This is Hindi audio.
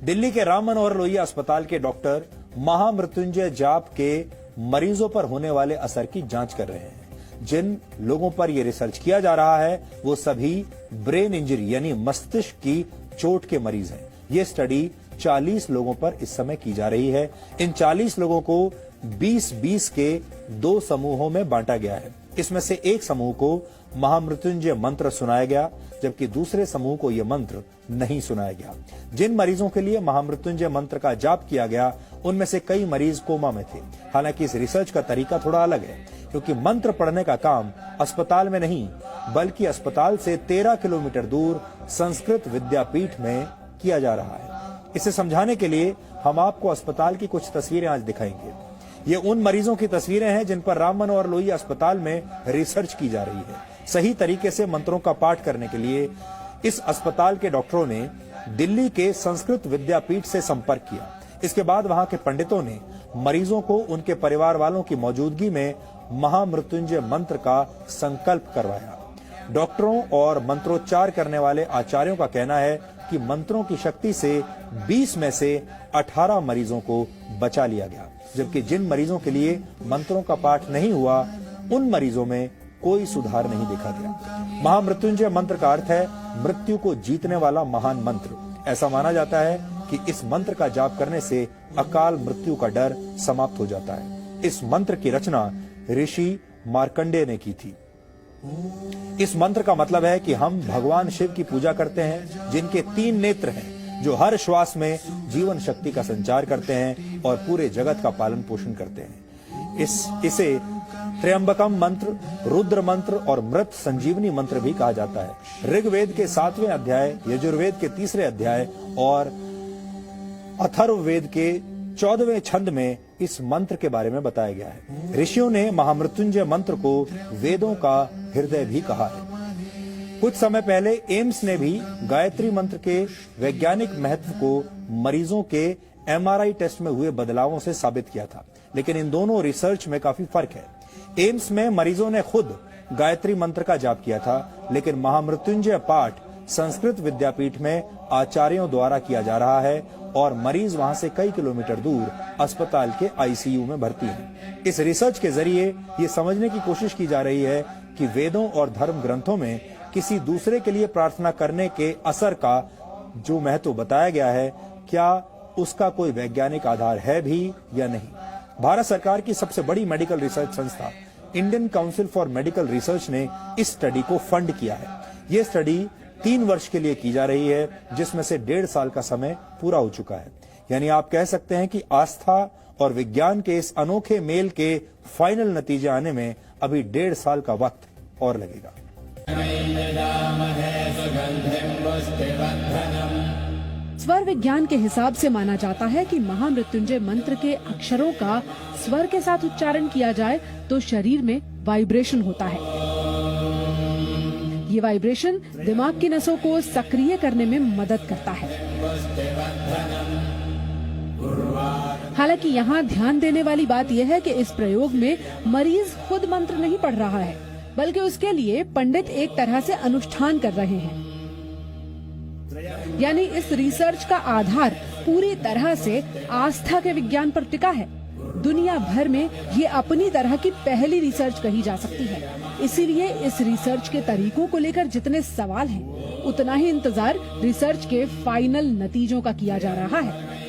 दिल्ली के राम मनोहर लोहिया अस्पताल के डॉक्टर महामृत्युंजय जाप के मरीजों पर होने वाले असर की जांच कर रहे हैं। जिन लोगों पर यह रिसर्च किया जा रहा है वो सभी ब्रेन इंजरी यानी मस्तिष्क की चोट के मरीज हैं। ये स्टडी 40 लोगों पर इस समय की जा रही है। इन 40 लोगों को 20-20 के 2 समूहों में बांटा गया है। इसमें से एक समूह को महामृत्युंजय मंत्र सुनाया गया, जबकि दूसरे समूह को यह मंत्र नहीं सुनाया गया। जिन मरीजों के लिए महामृत्युंजय मंत्र का जाप किया गया उनमें से कई मरीज कोमा में थे। हालांकि इस रिसर्च का तरीका थोड़ा अलग है, क्योंकि मंत्र पढ़ने का काम अस्पताल में नहीं बल्कि अस्पताल से 13 किलोमीटर दूर संस्कृत विद्यापीठ में किया जा रहा है। इसे समझाने के लिए हम आपको अस्पताल की कुछ तस्वीरें आज दिखाएंगे। ये उन मरीजों की तस्वीरें हैं जिन पर राम मनोहर लोहिया अस्पताल में रिसर्च की जा रही है। सही तरीके से मंत्रों का पाठ करने के लिए इस अस्पताल के डॉक्टरों ने दिल्ली के संस्कृत विद्यापीठ से संपर्क किया। इसके बाद वहां के पंडितों ने मरीजों को उनके परिवार वालों की मौजूदगी में महामृत्युंजय मंत्र का संकल्प करवाया। डॉक्टरों और मंत्रोच्चार करने वाले आचार्यों का कहना है कि मंत्रों की शक्ति से 20 में से 18 मरीजों को बचा लिया गया, जबकि जिन मरीजों के लिए मंत्रों का पाठ नहीं हुआ उन मरीजों में कोई सुधार नहीं देखा गया। महामृत्युंजय मंत्र का अर्थ है मृत्यु को जीतने वाला महान मंत्र। ऐसा माना जाता है कि इस मंत्र का जाप करने से अकाल मृत्यु का डर समाप्त हो जाता है। इस मंत्र की रचना ऋषि मार्कंडेय ने की थी। इस मंत्र का मतलब है कि हम भगवान शिव की पूजा करते हैं, जिनके 3 नेत्र हैं, जो हर श्वास में जीवन शक्ति का संचार करते हैं और पूरे जगत का पालन पोषण करते हैं। इसे त्र्यंबकम मंत्र, रुद्र मंत्र और मृत संजीवनी मंत्र भी कहा जाता है। ऋग्वेद के 7वें अध्याय, यजुर्वेद के 3रे अध्याय और अथर्ववेद के 14वें छंद में इस मंत्र के बारे में बताया गया है। ऋषियों ने महामृत्युंजय मंत्र को वेदों का हृदय भी कहा है। कुछ समय पहले एम्स ने भी गायत्री मंत्र के वैज्ञानिक महत्व को मरीजों के एमआरआई टेस्ट में हुए बदलावों से साबित किया था, लेकिन इन दोनों रिसर्च में काफी फर्क है। एम्स में मरीजों ने खुद गायत्री मंत्र का जाप किया था, लेकिन महामृत्युंजय पाठ संस्कृत विद्यापीठ में आचार्यों द्वारा किया जा रहा है और मरीज वहां से कई किलोमीटर दूर अस्पताल के आईसीयू में भर्ती हैं। इस रिसर्च के जरिए ये समझने की कोशिश की जा रही है कि वेदों और धर्म ग्रंथों में किसी दूसरे के लिए प्रार्थना करने के असर का जो महत्व बताया गया है, क्या उसका कोई वैज्ञानिक आधार है भी या नहीं। भारत सरकार की सबसे बड़ी मेडिकल रिसर्च संस्था Indian council for medical research ने इस स्टडी को फंड किया है। ये स्टडी 3 वर्ष के लिए की जा रही है, जिसमें से 1.5 साल का समय पूरा हो चुका है। यानी आप कह सकते हैं कि आस्था और विज्ञान के इस अनोखे मेल के फाइनल नतीजे आने में अभी 1.5 साल का वक्त और लगेगा। स्वर विज्ञान के हिसाब से माना जाता है कि महामृत्युंजय मंत्र के अक्षरों का स्वर के साथ उच्चारण किया जाए तो शरीर में वाइब्रेशन होता है। ये वाइब्रेशन दिमाग की नसों को सक्रिय करने में मदद करता है। हालांकि यहाँ ध्यान देने वाली बात यह है कि इस प्रयोग में मरीज खुद मंत्र नहीं पढ़ रहा है, बल्कि उसके लिए पंडित एक तरह से अनुष्ठान कर रहे हैं। यानी इस रिसर्च का आधार पूरी तरह से आस्था के विज्ञान पर टिका है। दुनिया भर में ये अपनी तरह की पहली रिसर्च कही जा सकती है। इसीलिए इस रिसर्च के तरीकों को लेकर जितने सवाल हैं, उतना ही इंतजार रिसर्च के फाइनल नतीजों का किया जा रहा है।